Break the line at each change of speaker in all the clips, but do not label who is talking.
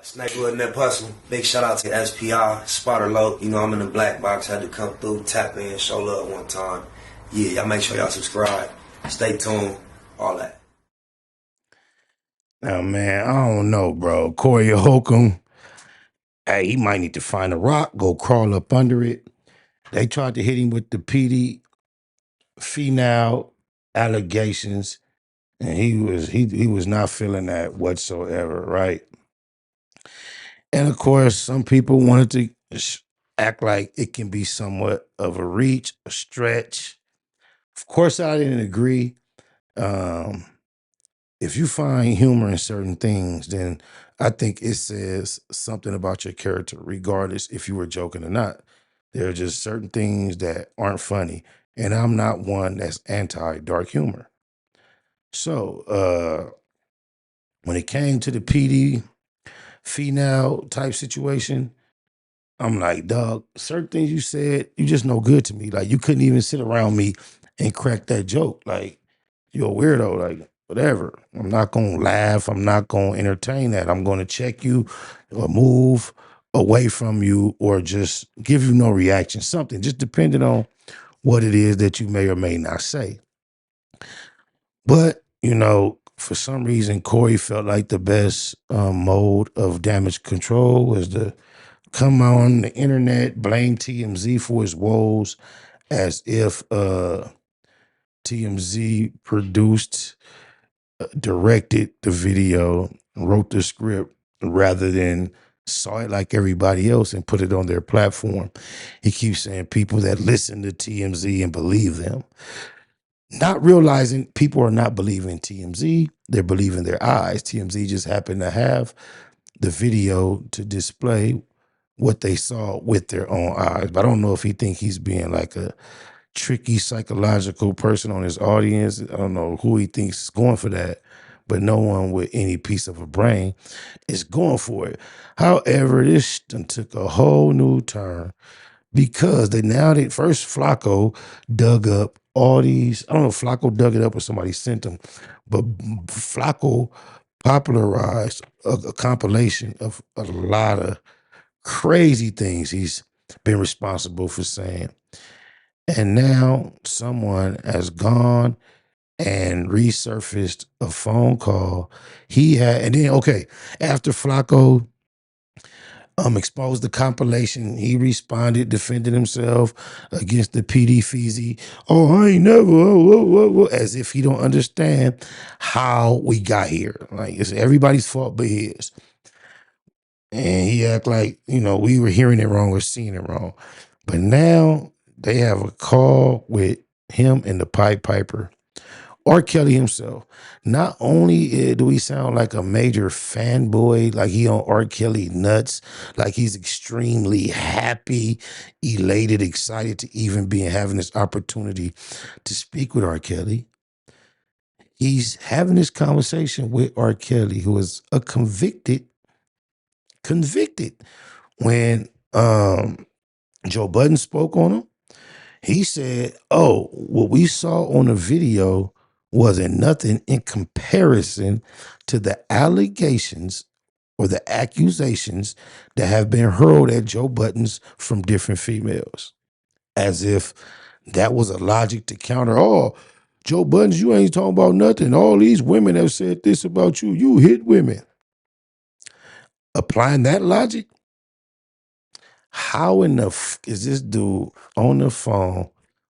Snakewood and that Hustle. Big shout out to SPI, Spotter Low. You know, I'm in the black box. Had to come through, tap in, show love one time. Yeah, y'all make sure y'all subscribe. Stay tuned. All that.
Now, man, I don't know, bro. Cory Holcomb, hey, he might need to find a rock, go crawl up under it. They tried to hit him with the PD penal allegations, and he was not feeling that whatsoever, right? And of course, some people wanted to act like it can be somewhat of a reach, a stretch. Of course, I didn't agree. Um, if you find humor in certain things, then I think it says something about your character, regardless if you were joking or not. There are just certain things that aren't funny, and I'm not one that's anti-dark humor. So when it came to the PD female type situation, I'm like, dog, certain things you said, you just no good to me. Like, you couldn't even sit around me and crack that joke. Like, you're a weirdo, like, whatever. I'm not gonna laugh. I'm not gonna entertain that. I'm gonna check you or move away from you or just give you no reaction. Something, just depending on what it is that you may or may not say. But, you know, for some reason, Cory felt like the best mode of damage control was to come on the internet, blame TMZ for his woes as if TMZ produced, directed the video, wrote the script, rather than saw it like everybody else and put it on their platform. He keeps saying people that listen to TMZ and believe them, not realizing people are not believing TMZ, they're believing their eyes. TMZ just happened to have the video to display what they saw with their own eyes. But I don't know if he think he's being like a tricky psychological person on his audience. I don't know who he thinks is going for that, but no one with any piece of a brain is going for it. However, this done took a whole new turn because they first Flacco dug up all these, I don't know if Flacco dug it up or somebody sent him, but Flacco popularized a compilation of a lot of crazy things he's been responsible for saying. And now someone has gone and resurfaced a phone call he had. And then, okay, after Flacco exposed the compilation, he responded, defended himself against the PD Feezy. Oh, I ain't never, as if he don't understand how we got here. Like, it's everybody's fault but his. And he act like, you know, we were hearing it wrong or seeing it wrong. But now they have a call with him and the Pied Piper, R. Kelly himself. Not only do he sound like a major fanboy, like he on R. Kelly nuts, like he's extremely happy, elated, excited to even be having this opportunity to speak with R. Kelly. He's having this conversation with R. Kelly, who is a convicted. When Joe Budden spoke on him, he said, oh, what we saw on the video wasn't nothing in comparison to the allegations or the accusations that have been hurled at Joe Buttons from different females. As if that was a logic to counter, oh, Joe Buttons, you ain't talking about nothing. All these women have said this about you. You hit women. Applying that logic, how in the is this dude on the phone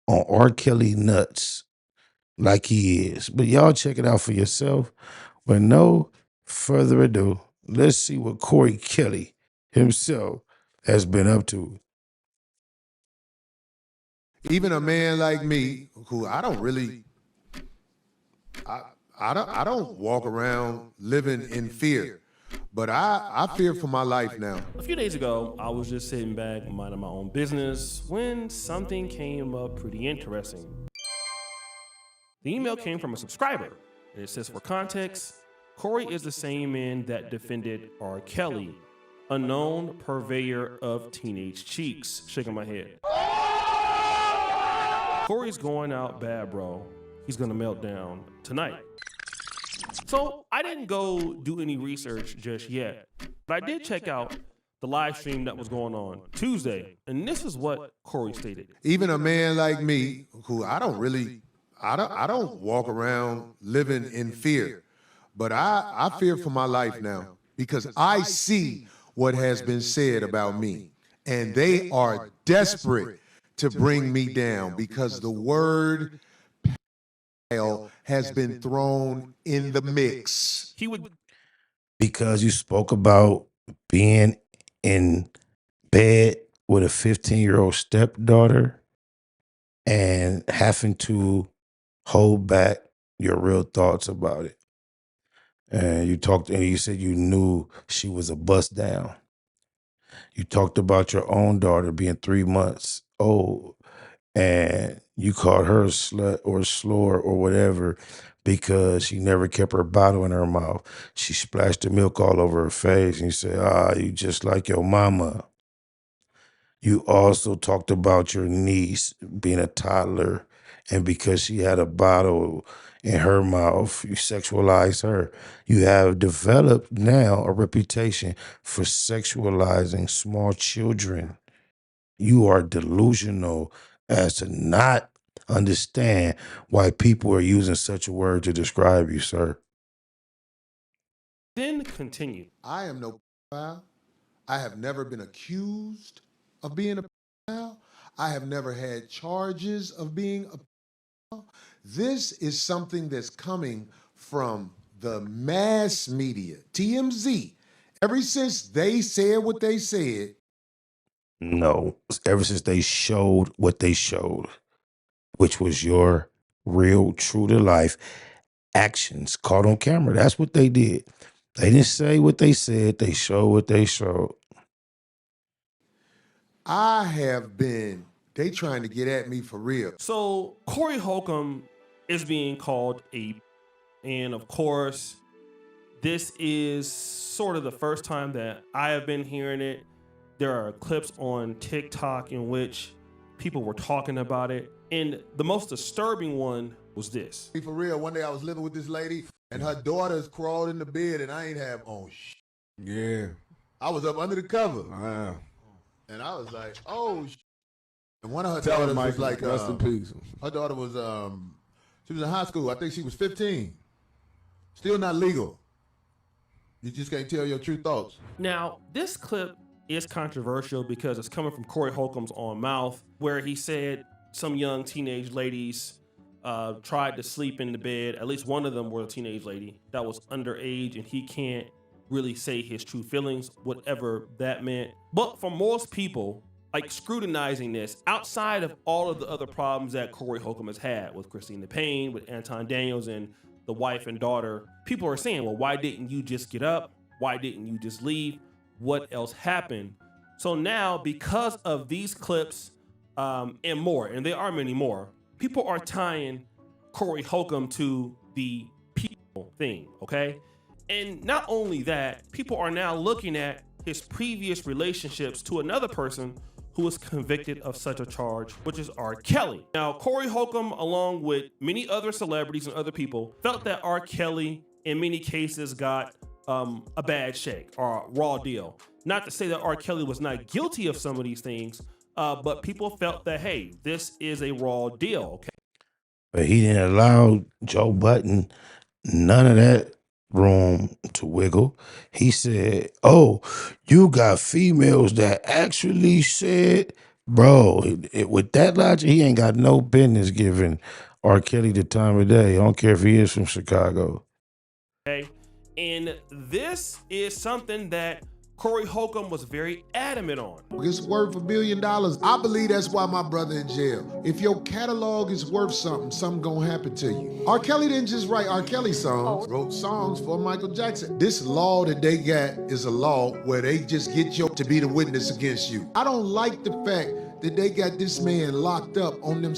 on R. Kelly nuts like he is? But y'all check it out for yourself. With no further ado, let's see what Cory Kelly himself has been up to.
Even a man like me, who I don't really, I don't walk around living in fear. But I fear for my life now.
A few days ago, I was just sitting back minding my own business when something came up pretty interesting. The email came from a subscriber. It says, for context, Cory is the same man that defended R. Kelly, a known purveyor of teenage cheeks. Shaking my head. Cory's going out bad, bro. He's gonna melt down tonight. So I didn't go do any research just yet, but But I did check out the live stream that was going on Tuesday, and this is what Cory stated.
Even a man like me, who I don't walk around living in fear, but I fear for my life now because I see what has been said about me, and they are desperate to bring me down because the word has been thrown in the mix.
He would
Because you spoke about being in bed with a 15-year-old stepdaughter and having to hold back your real thoughts about it. And you said you knew she was a bust down. You talked about your own daughter being 3 months old and you called her a slut or a slur or whatever because she never kept her bottle in her mouth. She splashed the milk all over her face and you said, you just like your mama. You also talked about your niece being a toddler, and because she had a bottle in her mouth, you sexualized her. You have developed now a reputation for sexualizing small children. You are delusional as to not understand why people are using such a word to describe you, sir.
then continue.
I am no pedophile. I have never been accused of being a pedophile. I have never had charges of being a pedophile. This is something that's coming from the mass media, TMZ. Ever since they said what they said,
No, ever since they showed what they showed, which was your real, true to life actions caught on camera. That's what they did. They didn't say what they said. They showed what they showed.
they trying to get at me for real.
So Cory Holcomb is being called a, and of course, this is sort of the first time that I have been hearing it. There are clips on TikTok in which people were talking about it, and the most disturbing one was this.
For real, one day I was living with this lady and her daughters crawled in the bed and I ain't have
Yeah.
I was up under the cover
Wow.
and I was like, and one of her
Tell
daughters
him, Mike,
was like,
rest in peace.
her daughter was, she was in high school. I think she was 15. Still not legal. You just can't tell your true thoughts.
Now, this clip is controversial because it's coming from Cory Holcomb's own mouth, where he said some young teenage ladies tried to sleep in the bed. At least one of them was a teenage lady that was underage, and he can't really say his true feelings, whatever that meant. But for most people, like scrutinizing this, outside of all of the other problems that Cory Holcomb has had with Christina Payne, with Anton Daniels, and the wife and daughter, people are saying, well, why didn't you just get up? Why didn't you just leave? What else happened? So now, because of these clips and more, and there are many more, people are tying Cory Holcomb to the people thing, okay? And not only that, people are now looking at his previous relationships to another person who was convicted of such a charge, which is R. Kelly. Now, Cory Holcomb, along with many other celebrities and other people, felt that R. Kelly, in many cases, got a bad shake or a raw deal. Not to say that R. Kelly was not guilty of some of these things, but people felt that, hey, this is a raw deal, okay?
But he didn't allow Joe Budden none of that room to wiggle. He said, you got females that actually said, bro, with that logic, he ain't got no business giving R. Kelly the time of day. I don't care if he is from Chicago.
Okay, and this is something that Cory Holcomb was very adamant on.
It's worth $1 billion. I believe that's why my brother in jail. If your catalog is worth something gonna happen to you. R. Kelly didn't just write R. Kelly songs, wrote songs for Michael Jackson. This law that they got is a law where they just get you to be the witness against you. I don't like the fact that they got this man locked up on them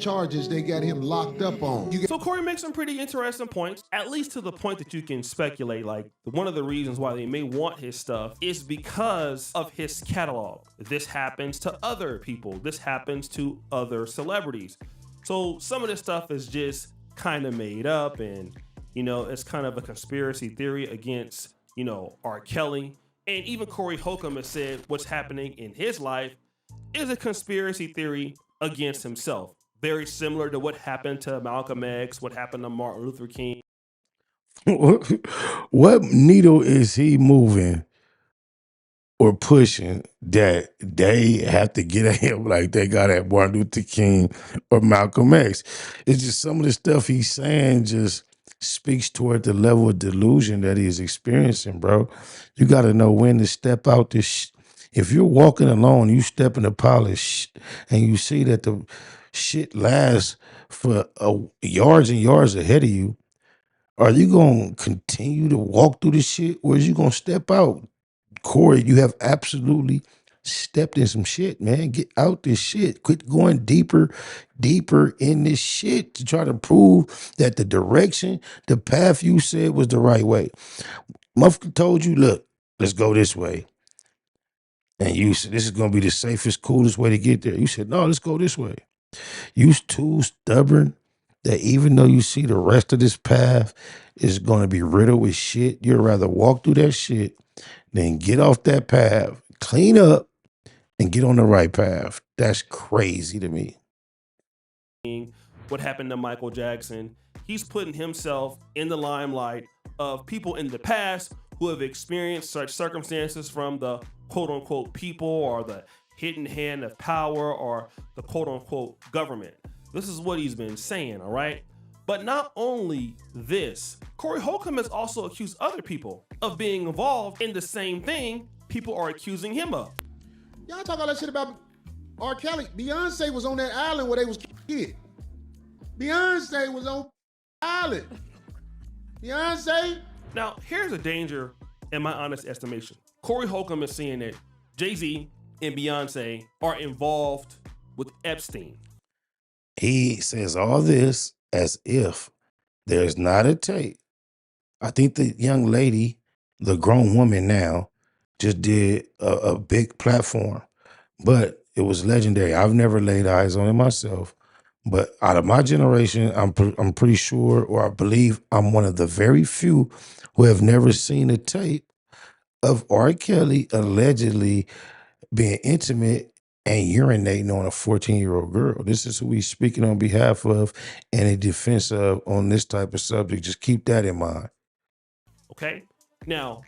charges they got him locked up on.
So Cory makes some pretty interesting points, at least to the point that you can speculate, like one of the reasons why they may want his stuff is because of his catalog. This happens to other people. This happens to other celebrities. So some of this stuff is just kind of made up and, it's kind of a conspiracy theory against, R. Kelly. And even Cory Holcomb has said what's happening in his life is a conspiracy theory against himself. Very similar to what happened to Malcolm X, what happened to Martin Luther King.
What needle is he moving or pushing that they have to get at him like they got at Martin Luther King or Malcolm X? It's just some of the stuff he's saying just speaks toward the level of delusion that he is experiencing, bro. You got to know when to step out this. If you're walking alone, you step in a pile of and you see that the shit lasts for yards and yards ahead of you, are you going to continue to walk through this shit or is you going to step out? Cory, you have absolutely stepped in some shit, man. Get out this shit. Quit going deeper in this shit to try to prove that the direction, the path you said was the right way. Motherfucker told you, look, let's go this way. And you said, this is going to be the safest, coolest way to get there. You said, no, let's go this way. You too stubborn that even though you see the rest of this path is going to be riddled with shit, you'd rather walk through that shit than get off that path, clean up, and get on the right path. That's crazy to me.
What happened to Michael Jackson? He's putting himself in the limelight of people in the past who have experienced such circumstances from the quote unquote people or the hidden hand of power or the quote unquote government. This is what he's been saying, all right? But not only this, Cory Holcomb has also accused other people of being involved in the same thing people are accusing him of.
Y'all talk all that shit about R. Kelly. Beyonce was on that island where they was kid. Beyonce was on island. Beyonce.
Now, here's a danger in my honest estimation. Cory Holcomb is saying that Jay-Z and Beyonce are involved with Epstein.
He says all this as if there's not a tape. I think the young lady, the grown woman now, just did a big platform, but it was legendary. I've never laid eyes on it myself, but out of my generation, I'm pretty sure, or I believe I'm one of the very few who have never seen a tape of R. Kelly allegedly being intimate and urinating on a 14-year-old girl. This is who he's speaking on behalf of and in defense of on this type of subject. Just keep that in mind.
Okay? Now,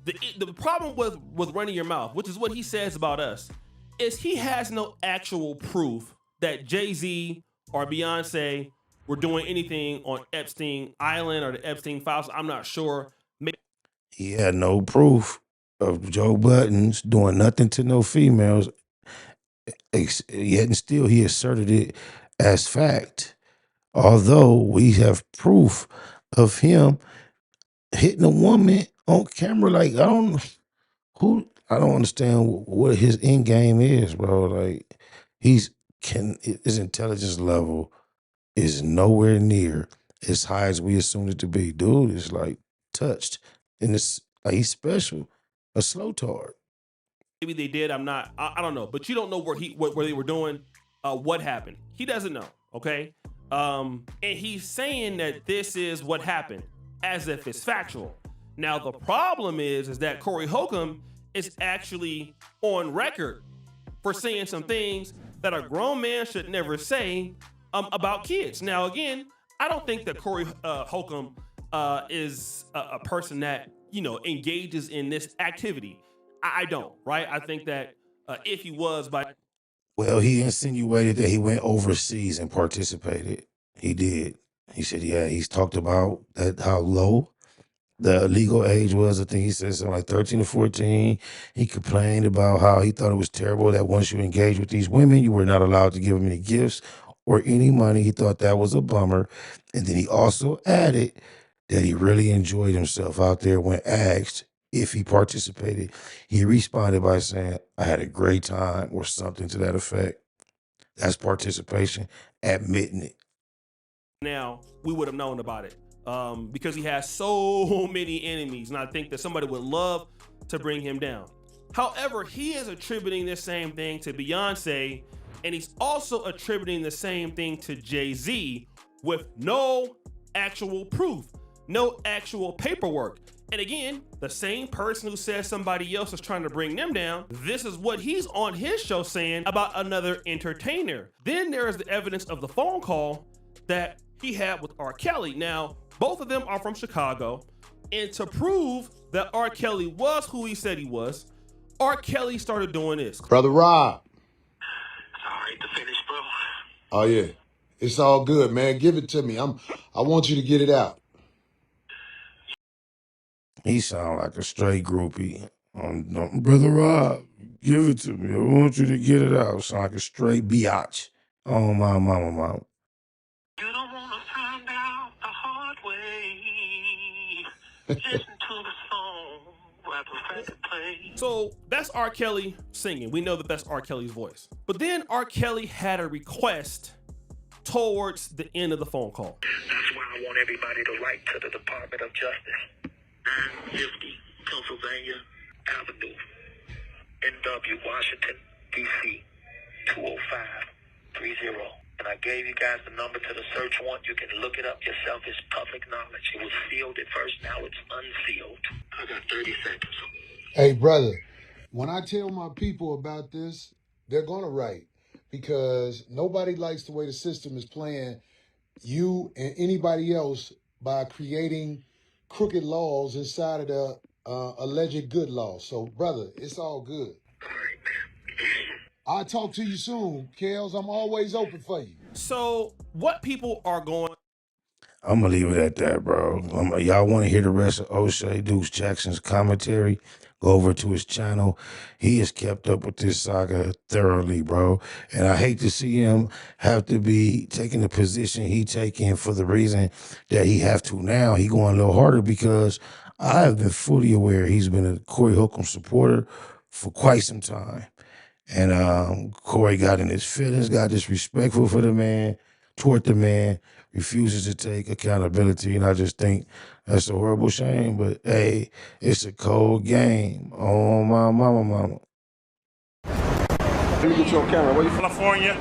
the problem with running your mouth, which is what he says about us, is he has no actual proof that Jay-Z or Beyonce were doing anything on Epstein Island or the Epstein files. I'm not sure.
He had no proof of Joe Buttons doing nothing to no females, yet and still he asserted it as fact. Although we have proof of him hitting a woman on camera, like I don't understand what his end game is, bro. Like his intelligence level is nowhere near as high as we assumed it to be. Dude is like touched, and it's like he's special, a slow tard.
Maybe they did. I don't know. But you don't know where they were doing, what happened. He doesn't know. Okay. And he's saying that this is what happened as if it's factual. Now, the problem is that Cory Holcomb is actually on record for saying some things that a grown man should never say about kids. Now, again, I don't think that Cory Holcomb is a person that, engages in this activity. I don't, right? I think that if he was
Well, he insinuated that he went overseas and participated. He did. He said, yeah, he's talked about that how low the legal age was. I think he said something like 13 or 14. He complained about how he thought it was terrible that once you engage with these women, you were not allowed to give them any gifts or any money. He thought that was a bummer. And then he also added that he really enjoyed himself out there when asked if he participated. He responded by saying, I had a great time or something to that effect. That's participation, admitting it.
Now, we would have known about it because he has so many enemies, and I think that somebody would love to bring him down. However, he is attributing the same thing to Beyonce, and he's also attributing the same thing to Jay-Z with no actual proof, no actual paperwork. And again, the same person who says somebody else is trying to bring them down, this is what he's on his show saying about another entertainer. Then there is the evidence of the phone call that he had with R. Kelly. Now, both of them are from Chicago. And to prove that R. Kelly was who he said he was, R. Kelly started doing this.
Brother Rob.
It's all right to finish, bro.
Oh yeah. It's all good, man. Give it to me. I want you to get it out.
He sound like a straight groupie. Brother Rob, give it to me. I want you to get it out. Sound like a straight biatch. Oh, my mama.
You don't want to find out the hard way. Listen to the song while the record plays.
So that's R. Kelly singing. We know that that's R. Kelly's voice. But then R. Kelly had a request towards the end of the phone call.
That's why I want everybody to write to the Department of Justice. 950 Pennsylvania Avenue, NW, Washington, D.C., 20530. And I gave you guys the number to the search warrant. You can look it up yourself. It's public knowledge. It was sealed at first. Now it's unsealed. I got 30 seconds.
Hey, brother, when I tell my people about this, they're going to write, because nobody likes the way the system is playing you and anybody else by creating crooked laws inside of the alleged good law. So, brother, it's all good.
All right, man.
I'll talk to you soon, Kels. I'm always open for you.
So what people are going...
I'm going to leave it at that, bro. Y'all want to hear the rest of O'Shea Deuce Jackson's commentary? Go over to his channel. He has kept up with this saga thoroughly, bro. And I hate to see him have to be taking the position he taking for the reason that he have to now. He going a little harder because I have been fully aware he's been a Cory Holcomb supporter for quite some time. And Cory got in his feelings, got disrespectful for the man, toward the man, refuses to take accountability. And I just think that's a horrible shame. But hey, it's a cold game. Oh, my mama.
Let me get you on camera. Where you from?
California.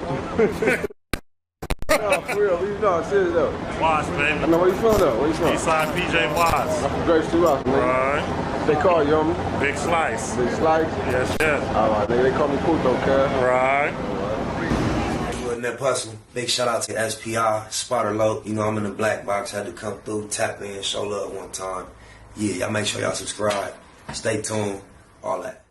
No, for real. Where you from? Serious though.
Watts, baby.
I know where you from though. Where you from?
Eastside PJ Watts.
I'm from Grace 2 Rock, nigga.
Right.
They call you, homie.
Big Slice.
Big Slice.
Yes, yes.
All right, nigga. They call me Puto, cuz.
Right.
You wasn't that person. Big shout out to SPI, Spotter Low. You know, I'm in the black box. Had to come through, tap in, show love one time. Yeah, y'all make sure y'all subscribe. Stay tuned. All that.